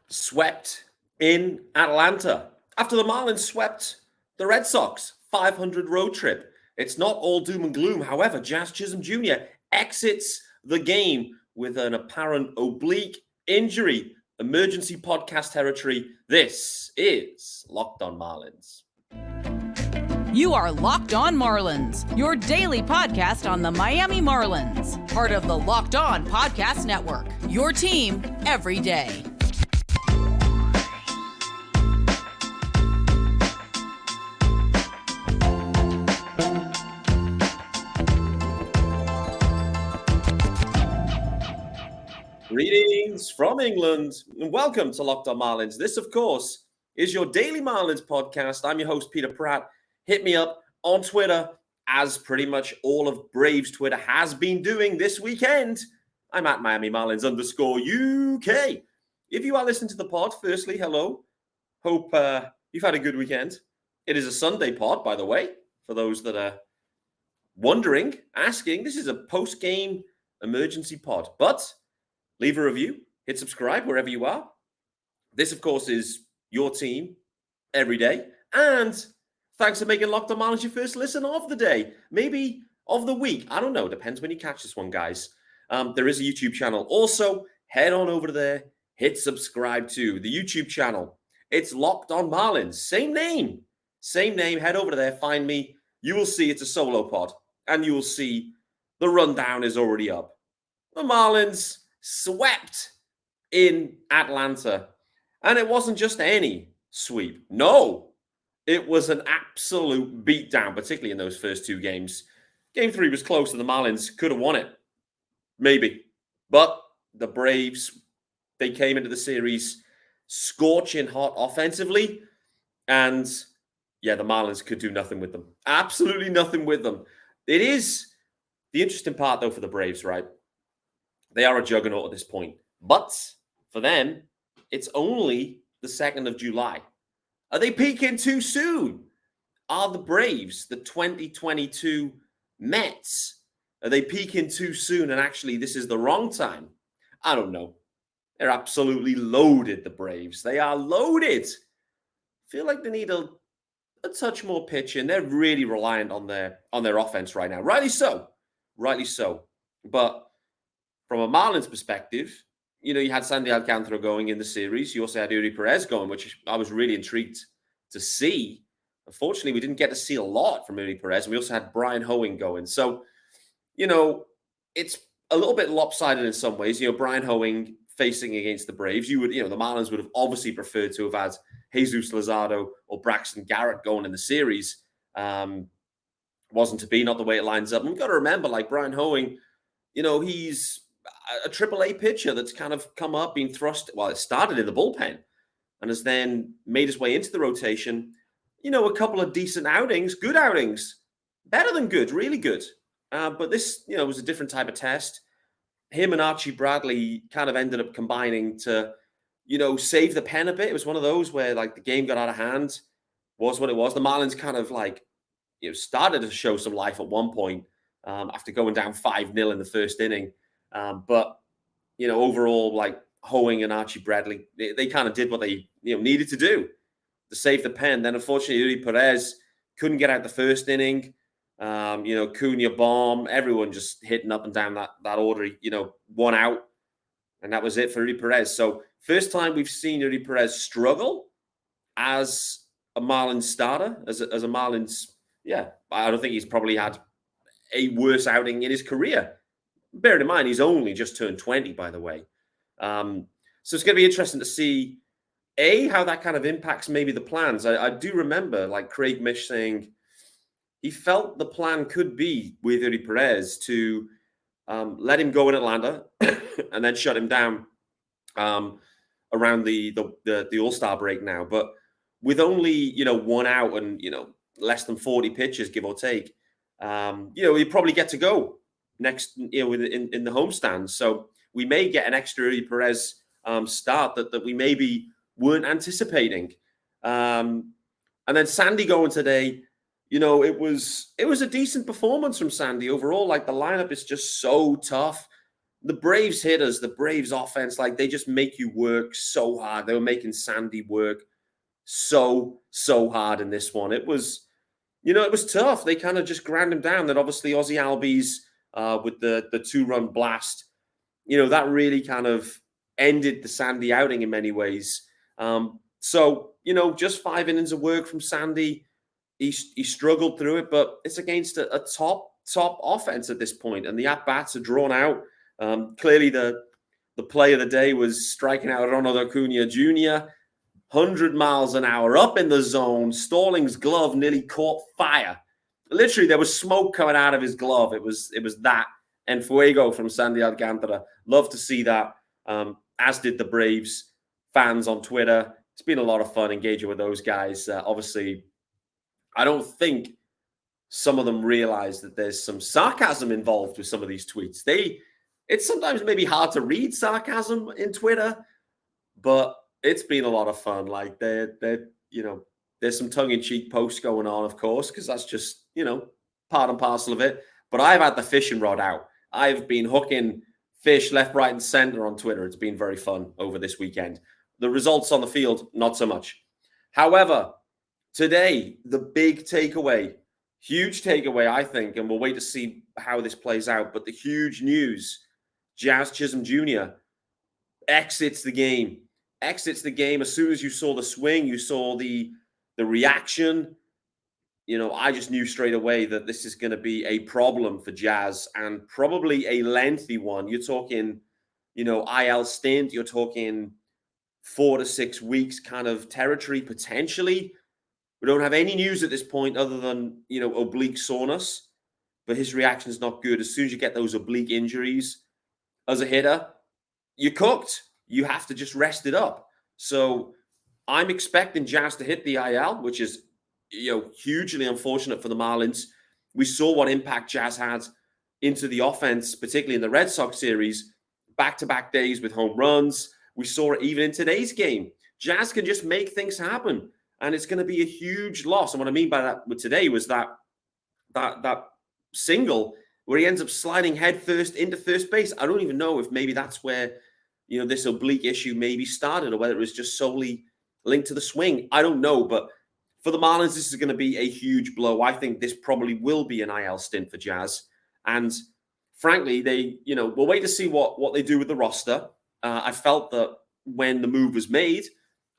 swept in Atlanta after the Marlins swept the Red Sox 500 road trip. It's not all doom and gloom. However, Chisholm Jr. exits the game with an apparent oblique injury. Emergency podcast territory. This is Locked On Marlins. You are Locked On Marlins, your daily podcast on the Miami Marlins. Part of the Locked On Podcast Network, your team every day. Greetings from England and welcome to Locked On Marlins. This, of course, is your daily Marlins podcast. I'm your host, Peter Pratt. Hit me up on Twitter, as pretty much all of Braves Twitter has been doing this weekend. I'm at Miami Marlins _UK. If you are listening to the pod, firstly, hello. Hope you've had a good weekend. It is a Sunday pod, by the way, for those that are wondering, asking. This is a post-game emergency pod, but leave a review, hit subscribe wherever you are. This, of course, is your team every day. And thanks for making Locked On Marlins your first listen of the day, maybe of the week. I don't know. Depends when you catch this one, guys. There is a YouTube channel. Also, head on over there, hit subscribe to the YouTube channel. It's Locked On Marlins. Same name. Head over there, find me. You will see it's a solo pod. And you will see the rundown is already up. The Marlins swept in Atlanta. And it wasn't just any sweep. No, it was an absolute beatdown, particularly in those first two games. Game 3 was close and the Marlins could have won it. Maybe. But the Braves, they came into the series scorching hot offensively. And yeah, the Marlins could do nothing with them. Absolutely nothing with them. It is the interesting part, though, for the Braves, right? They are a juggernaut at this point. But for them, it's only the 2nd of July. Are they peaking too soon? Are the Braves, the 2022 Mets, are they peaking too soon and actually this is the wrong time? I don't know. They're absolutely loaded, the Braves. They are loaded. Feel like they need a touch more pitching. They're really reliant on their offense right now. Rightly so. But from a Marlins perspective, you had Sandy Alcantara going in the series. You also had Eury Perez going, which I was really intrigued to see. Unfortunately, we didn't get to see a lot from Eury Perez. And we also had Brian Hoeing going. So, it's a little bit lopsided in some ways. Brian Hoeing facing against the Braves. The Marlins would have obviously preferred to have had Jesus Luzardo or Braxton Garrett going in the series. Wasn't to be, not the way it lines up. And we've got to remember, like Brian Hoeing, he's a AAA pitcher that's kind of come up, being thrust. Well, it started in the bullpen and has then made his way into the rotation. A couple of decent outings, good outings, better than good, really good. But this, was a different type of test. Him and Archie Bradley kind of ended up combining to, save the pen a bit. It was one of those where like the game got out of hand, was what it was. The Marlins kind of like, started to show some life at one point after going down 5-0 in the first inning. But, overall, like Hoeing and Archie Bradley, they kind of did what they needed to do to save the pen. Then, unfortunately, Eury Perez couldn't get out the first inning. Cunha bomb, everyone just hitting up and down that order, one out. And that was it for Eury Perez. So first time we've seen Eury Perez struggle as a Marlins starter, as a Marlins. Yeah, I don't think he's probably had a worse outing in his career. Bear in mind, he's only just turned 20, by the way. So it's going to be interesting to see, how that kind of impacts maybe the plans. I do remember, like, Craig Mish saying he felt the plan could be with Eury Perez to let him go in Atlanta and then shut him down around the All-Star break now. But with only, one out and, less than 40 pitches, give or take, he'd probably get to go next, in the homestand. So we may get an extra Eury Perez start that we maybe weren't anticipating. And then Sandy going today, it was a decent performance from Sandy overall. Like the lineup is just so tough. the Braves hitters, the Braves offense, like they just make you work so hard. They were making Sandy work so hard in this one. It was, it was tough. They kind of just ground him down. Then obviously Ozzie Albies with the 2-run blast, that really kind of ended the Sandy outing in many ways. So, just 5 innings of work from Sandy. He struggled through it, but it's against a top offense at this point, and the at-bats are drawn out. Clearly, the play of the day was striking out Ronald Acuna Jr., 100 miles an hour up in the zone. Stallings' glove nearly caught fire. Literally, there was smoke coming out of his glove. It was that and fuego from Sandy Alcantara. Love to see that, as did the Braves fans on Twitter. It's been a lot of fun engaging with those guys. Obviously, I don't think some of them realize that there's some sarcasm involved with some of these tweets. It's sometimes maybe hard to read sarcasm in Twitter, but it's been a lot of fun. Like there's some tongue-in-cheek posts going on, of course, because that's just, part and parcel of it. But I've had the fishing rod out. I've been hooking fish left, right, and center on Twitter. It's been very fun over this weekend. The results on the field, not so much. However, today, the big takeaway, huge takeaway, I think, and we'll wait to see how this plays out, but the huge news, Jazz Chisholm Jr. exits the game. As soon as you saw the swing, you saw the reaction. I just knew straight away that this is going to be a problem for Jazz, and probably a lengthy one. You're talking, IL stint. You're talking 4 to 6 weeks kind of territory, potentially. We don't have any news at this point other than, oblique soreness, but his reaction is not good. As soon as you get those oblique injuries as a hitter, you're cooked. You have to just rest it up. So I'm expecting Jazz to hit the IL, which is, hugely unfortunate for the Marlins. We saw what impact Jazz had into the offense, particularly in the Red Sox series, back-to-back days with home runs. We saw it even in today's game. Jazz can just make things happen, and it's going to be a huge loss. And what I mean by that with today was that single where he ends up sliding headfirst into first base. I don't even know if maybe that's where, this oblique issue maybe started, or whether it was just solely linked to the swing. I don't know, but for the Marlins, this is going to be a huge blow. I think this probably will be an IL stint for Jazz. And frankly, we'll wait to see what they do with the roster. I felt that when the move was made,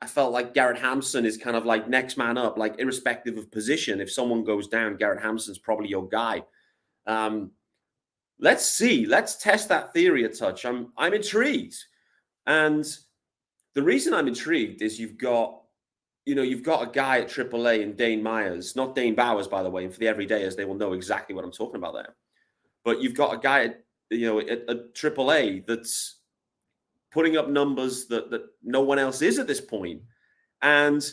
I felt like Garrett Hampson is kind of like next man up, like irrespective of position. If someone goes down, Garrett Hampson's probably your guy. Let's see. Let's test that theory a touch. I'm intrigued. And the reason I'm intrigued is you've got a guy at AAA in Dane Myers, not Dane Bowers, by the way, and for the everydayers, they will know exactly what I'm talking about there. But you've got a guy at AAA that's putting up numbers that no one else is at this point. And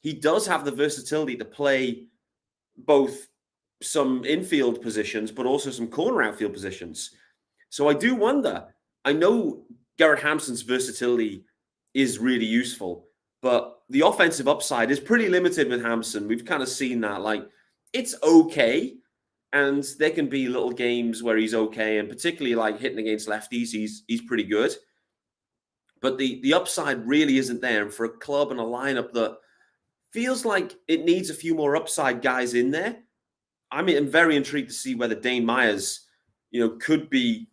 he does have the versatility to play both some infield positions, but also some corner outfield positions. So I do wonder, I know Garrett Hampson's versatility is really useful, but the offensive upside is pretty limited with Hampson. We've kind of seen that. Like, it's okay, and there can be little games where he's okay, and particularly like hitting against lefties, he's pretty good. But the upside really isn't there. And for a club and a lineup that feels like it needs a few more upside guys in there, I'm very intrigued to see whether Dane Myers, could be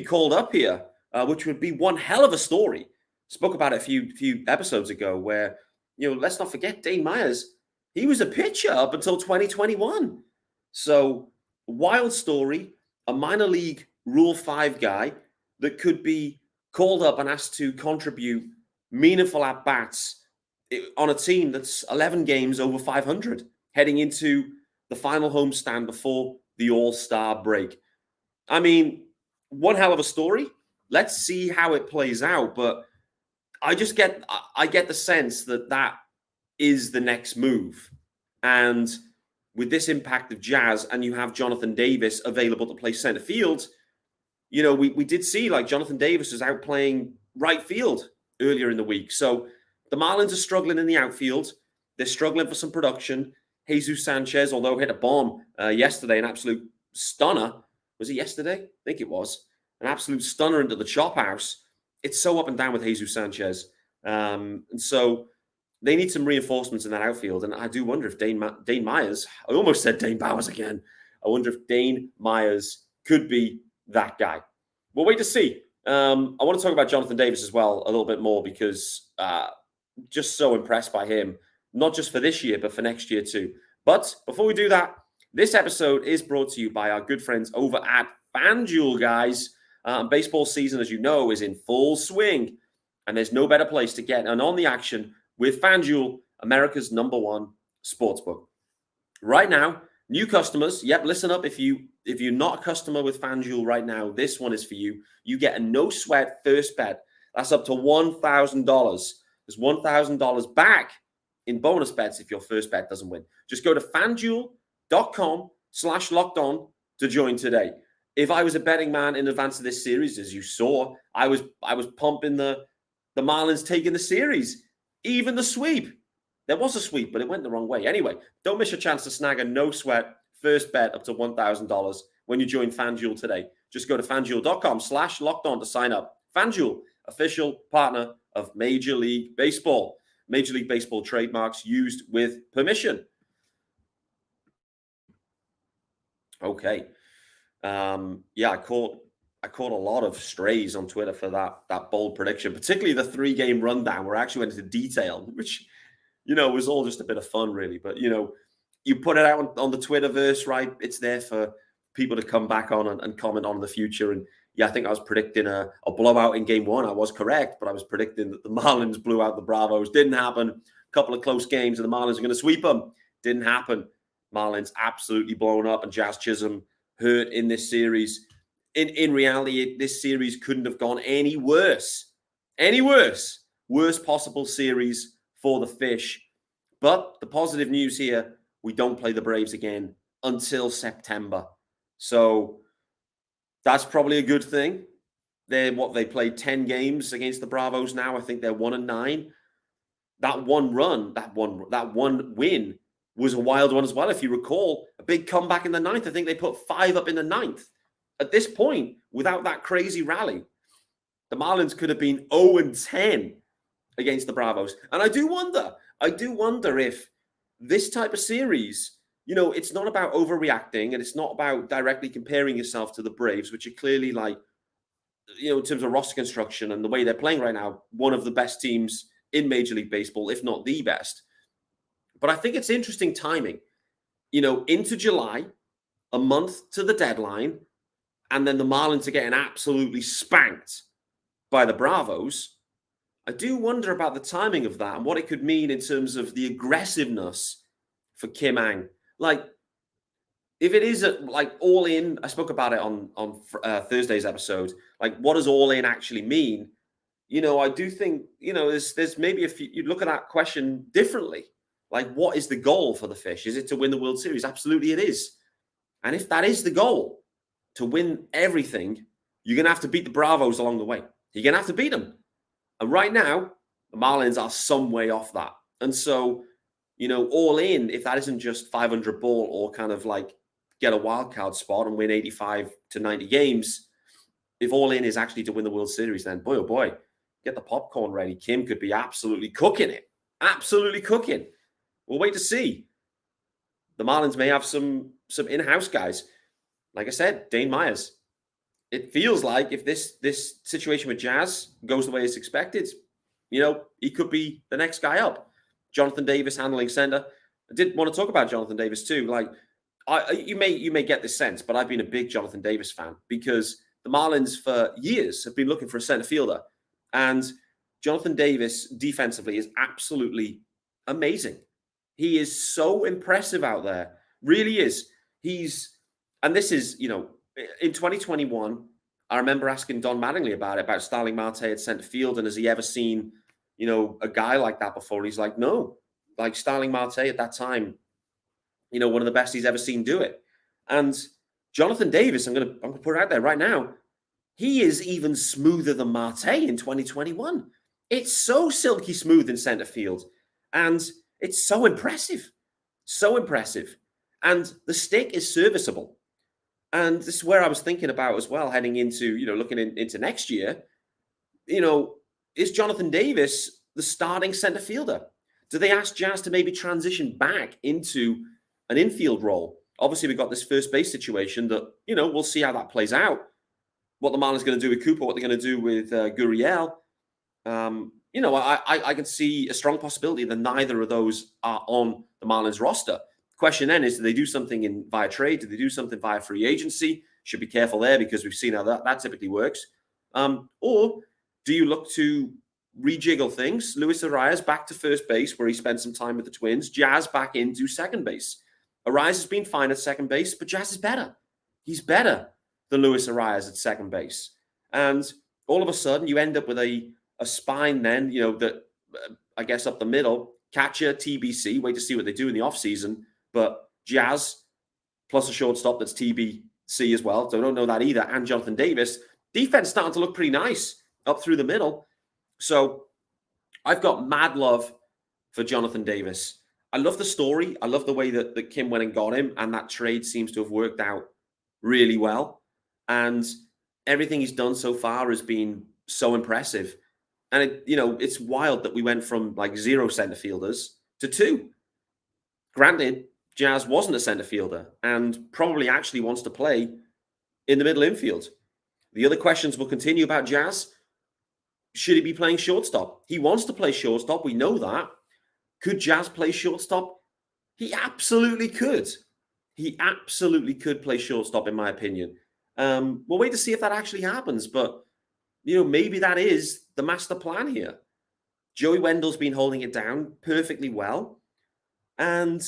called up here, which would be one hell of a story. Spoke about it a few episodes ago where, let's not forget Dane Myers, he was a pitcher up until 2021. So wild story, a minor league Rule 5 guy that could be called up and asked to contribute meaningful at-bats on a team that's 11 games over 500, heading into the final homestand before the All-Star break. I mean, one hell of a story. Let's see how it plays out, but I get the sense that is the next move. And with this impact of Jazz, and you have Jonathan Davis available to play center field, we did see like Jonathan Davis was out playing right field earlier in the week. So the Marlins are struggling in the outfield. They're struggling for some production. Jesus Sanchez, although hit a bomb yesterday, an absolute stunner. Was it yesterday? I think it was. an absolute stunner into the chop house. It's so up and down with Jesus Sanchez. And so they need some reinforcements in that outfield. And I do wonder if Dane Myers, I almost said Dane Bowers again. I wonder if Dane Myers could be that guy. We'll wait to see. I want to talk about Jonathan Davis as well a little bit more because just so impressed by him, not just for this year, but for next year too. But before we do that, this episode is brought to you by our good friends over at FanDuel, guys. Baseball season, as you know, is in full swing, and there's no better place to get on the action with FanDuel, America's #1 sportsbook. Right now, new customers, listen up. If you're not a customer with FanDuel right now, this one is for you. You get a no-sweat first bet. That's up to $1,000. There's $1,000 back in bonus bets if your first bet doesn't win. Just go to FanDuel.com/lockedon to join today. If I was a betting man in advance of this series, as you saw, I was pumping the Marlins taking the series, even the sweep. There was a sweep, but it went the wrong way. Anyway, don't miss your chance to snag a no-sweat first bet up to $1,000 when you join FanDuel today. Just go to FanDuel.com/lockedon to sign up. FanDuel, official partner of Major League Baseball. Major League Baseball trademarks used with permission. Okay. I caught a lot of strays on Twitter for that bold prediction, particularly the 3-game rundown where I actually went into detail, which, was all just a bit of fun, really. But, you put it out on the Twitterverse, right? It's there for people to come back on and comment on in the future. And I think I was predicting a blowout in game 1. I was correct, but I was predicting that the Marlins blew out the Bravos. Didn't happen. A couple of close games and the Marlins are going to sweep them. Didn't happen. Marlins absolutely blown up and Jazz Chisholm hurt in this series. In reality, this series couldn't have gone any worse. Worst possible series for the Fish. But the positive news here, we don't play the Braves again until September. So that's probably a good thing. They played 10 games against the Bravos now. I think they're 1-9. That one win was a wild one as well. If you recall, a big comeback in the 9th. I think they put 5 up in the 9th. At this point, without that crazy rally, the Marlins could have been 0-10 against the Bravos. And I do wonder if this type of series, it's not about overreacting and it's not about directly comparing yourself to the Braves, which are clearly in terms of roster construction and the way they're playing right now, one of the best teams in Major League Baseball, if not the best. But I think it's interesting timing, into July, a month to the deadline, and then the Marlins are getting absolutely spanked by the Bravos. I do wonder about the timing of that and what it could mean in terms of the aggressiveness for Kim Ang. If it is all in, I spoke about it on Thursday's episode. What does all in actually mean? I do think, there's maybe you look at that question differently. What is the goal for the Fish? Is it to win the World Series? Absolutely it is. And if that is the goal, to win everything, you're going to have to beat the Bravos along the way. You're going to have to beat them. And right now, the Marlins are some way off that. And so, all in, if that isn't just 500 ball or kind of get a wild card spot and win 85 to 90 games, if all in is actually to win the World Series, then boy, oh boy, get the popcorn ready. Kim could be absolutely cooking it. Absolutely cooking. We'll wait to see. The Marlins may have some in-house guys. Like I said, Dane Myers. It feels like if this situation with Jazz goes the way it's expected, he could be the next guy up. Jonathan Davis handling center. I did want to talk about Jonathan Davis too. You may get this sense, but I've been a big Jonathan Davis fan because the Marlins for years have been looking for a center fielder. And Jonathan Davis defensively is absolutely amazing. He is so impressive out there. Really is. And this is, in 2021, I remember asking Don Mattingly about Starling Marte at center field. And has he ever seen, a guy like that before? And he's like, no. Starling Marte at that time, one of the best he's ever seen do it. And Jonathan Davis, I'm going to put it out there right now, he is even smoother than Marte in 2021. It's so silky smooth in center field. And it's so impressive. So impressive. And the stick is serviceable. And this is where I was thinking about as well, heading into, looking into next year, is Jonathan Davis the starting center fielder? Do they ask Jazz to maybe transition back into an infield role? Obviously, we've got this first base situation that, we'll see how that plays out. What the Marlins are going to do with Cooper, what they're going to do with Gurriel. I can see a strong possibility that neither of those are on the Marlins roster. The question then is, do they do something via trade? Do they do something via free agency? Should be careful there because we've seen how that typically works. Or do you look to rejiggle things? Luis Arias back to first base where he spent some time with the Twins. Jazz back into second base. Arias has been fine at second base, but Jazz is better. He's better than Luis Arias at second base. And all of a sudden you end up with a spine then, that I guess up the middle, catcher, TBC, wait to see what they do in the offseason. But Jazz plus a shortstop that's TBC as well. So I don't know that either. And Jonathan Davis. Defense starting to look pretty nice up through the middle. So I've got mad love for Jonathan Davis. I love the story. I love the way that Kim went and got him. And that trade seems to have worked out really well. And everything he's done so far has been so impressive. And, it's wild that we went from like 0 center fielders to 2. Granted, Jazz wasn't a center fielder and probably actually wants to play in the middle infield. The other questions will continue about Jazz. Should he be playing shortstop? He wants to play shortstop. We know that. Could Jazz play shortstop? He absolutely could. He absolutely could play shortstop, in my opinion. We'll wait to see if that actually happens. But, maybe that is the master plan here. Joey Wendell's been holding it down perfectly well. And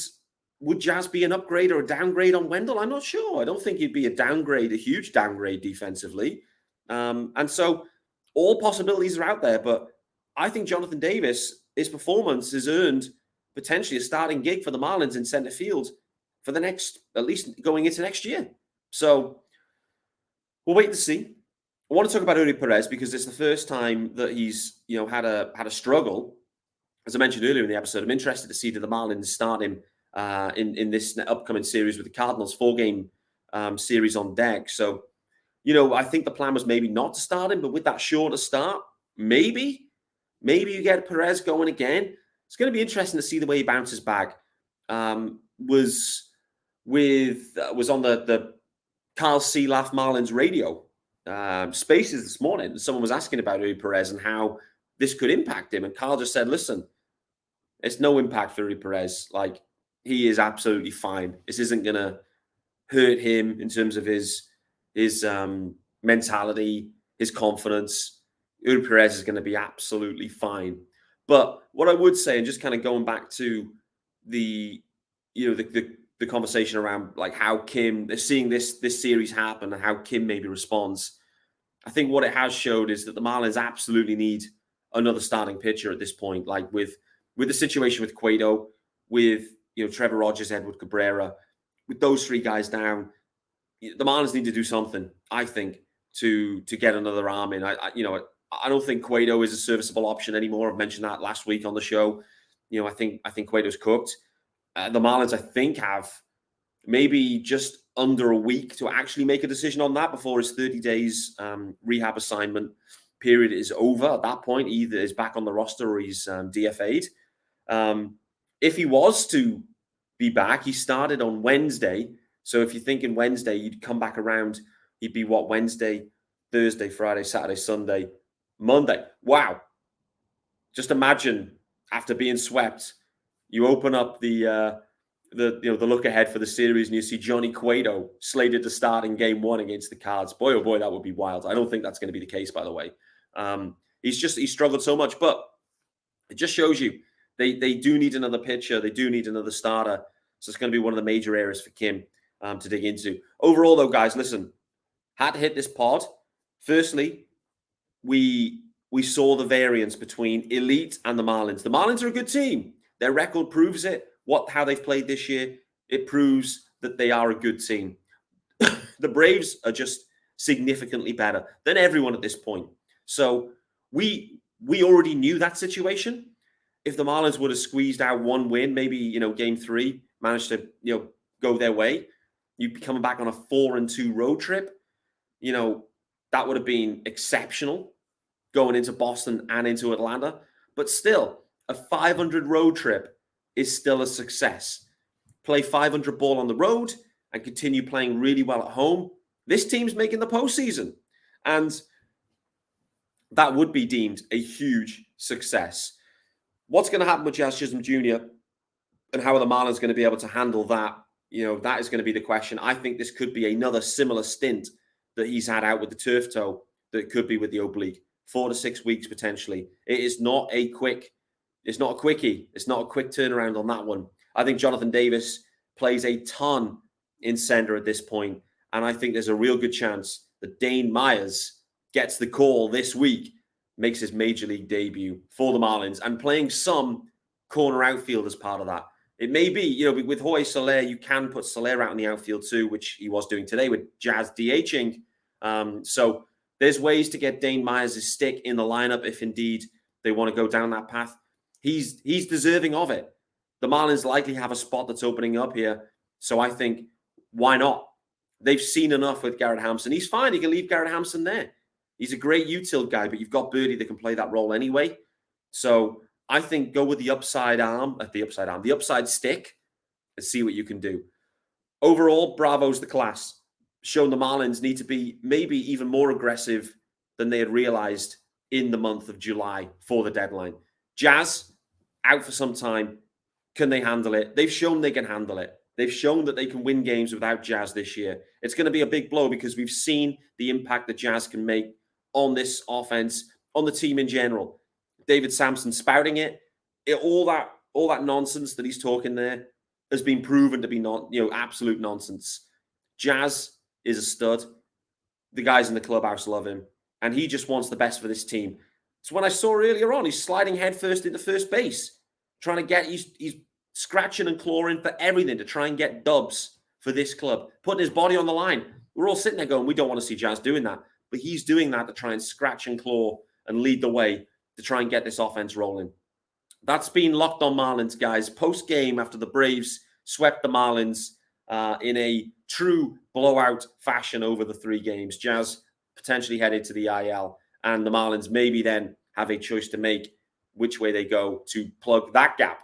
would Jazz be an upgrade or a downgrade on Wendell? I'm not sure. I don't think he'd be a huge downgrade defensively. And so all possibilities are out there. But I think Jonathan Davis, his performance has earned potentially a starting gig for the Marlins in center field for the next, at least going into next year. So we'll wait to see. I want to talk about Eury Perez because it's the first time that he's, had a struggle. As I mentioned earlier in the episode, I'm interested to see do the Marlins start him in this upcoming series with the Cardinals, 4-game series on deck. So, I think the plan was maybe not to start him, but with that shorter start, maybe you get Perez going again. It's going to be interesting to see the way he bounces back. Was on the Carl Sealaff Marlins radio Spaces this morning. Someone was asking about Eury Perez and how this could impact him. And Carl just said, listen, it's no impact for Eury Perez. Like, he is absolutely fine. This isn't going to hurt him in terms of his mentality, his confidence. Eury Perez is going to be absolutely fine. But what I would say, and just kind of going back to the conversation around like how Kim, seeing this series happen and how Kim maybe responds, I think what it has showed is that the Marlins absolutely need another starting pitcher at this point. Like with the situation with Cueto, with Trevor Rogers, Edward Cabrera, with those 3 guys down, the Marlins need to do something, I think, to get another arm in. I don't think Cueto is a serviceable option anymore. I've mentioned that last week on the show. I think Cueto's cooked. The Marlins, I think, have maybe just under a week to actually make a decision on that before his 30 days rehab assignment period is over. At that point, either is back on the roster or he's DFA'd. If he was to be back, he started on Wednesday. So if you're thinking Wednesday, you'd come back around, he'd be Wednesday, Thursday, Friday, Saturday, Sunday, Monday. Wow. Just imagine after being swept, you open up the look ahead for the series and you see Johnny Cueto slated to start in game 1 against the Cards. Boy, oh boy, that would be wild. I don't think that's going to be the case, by the way. He's struggled so much, but it just shows you they do need another pitcher. They do need another starter. So it's going to be one of the major areas for Kim to dig into. Overall, though, guys, listen, had to hit this pod. Firstly, we saw the variance between elite and the Marlins. The Marlins are a good team. Their record proves it. How they've played this year, it proves that they are a good team. The Braves are just significantly better than everyone at this point. So we already knew that situation. If the Marlins would have squeezed out one win, maybe, game 3, managed to, go their way, you'd be coming back on a 4-2 road trip. That would have been exceptional going into Boston and into Atlanta. But still, a 500 road trip is still a success. Play 500 ball on the road and continue playing really well at home. This team's making the postseason. And that would be deemed a huge success. What's going to happen with Jazz Chisholm Jr. and how are the Marlins going to be able to handle that? That is going to be the question. I think this could be another similar stint that he's had out with the turf toe that it could be with the oblique. 4 to 6 weeks potentially. It is not a quickie. It's not a quick turnaround on that one. I think Jonathan Davis plays a ton in center at this point, and I think there's a real good chance that Dane Myers gets the call this week, makes his major league debut for the Marlins, and playing some corner outfield as part of that. It may be, with Jorge Soler, you can put Soler out in the outfield too, which he was doing today with Jazz DHing. So there's ways to get Dane Myers' stick in the lineup if indeed they want to go down that path. He's deserving of it. The Marlins likely have a spot that's opening up here. So I think, why not? They've seen enough with Garrett Hampson. He's fine. You can leave Garrett Hampson there. He's a great util guy, but you've got Birdie that can play that role anyway. So I think go with the upside stick and see what you can do. Overall, bravo's the class. Shown the Marlins need to be maybe even more aggressive than they had realized in the month of July for the deadline. Jazz, out for some time. Can they handle it? They've shown they can handle it. They've shown that they can win games without Jazz this year. It's going to be a big blow because we've seen the impact that Jazz can make on this offense, on the team in general. David Sampson spouting all that nonsense that he's talking there has been proven to be absolute nonsense. Jazz is a stud. The guys in the clubhouse love him, and he just wants the best for this team. So when I saw earlier on, he's sliding headfirst into first base, trying to get, he's scratching and clawing for everything to try and get dubs for this club, putting his body on the line. We're all sitting there going, we don't want to see Jazz doing that. But he's doing that to try and scratch and claw and lead the way to try and get this offense rolling. That's been Locked On Marlins, guys. Post-game after the Braves swept the Marlins in a true blowout fashion over the 3 games. Jazz potentially headed to the IL, and the Marlins maybe then have a choice to make which way they go to plug that gap.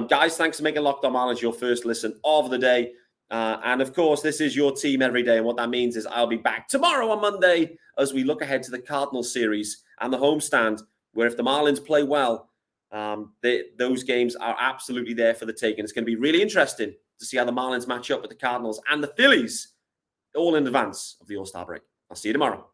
Guys, thanks for making Locked On Marlins your first listen of the day. And of course, this is your team every day. And what that means is I'll be back tomorrow on Monday as we look ahead to the Cardinals series and the homestand, where if the Marlins play well, those games are absolutely there for the taking. It's going to be really interesting to see how the Marlins match up with the Cardinals and the Phillies, all in advance of the All-Star break. I'll see you tomorrow.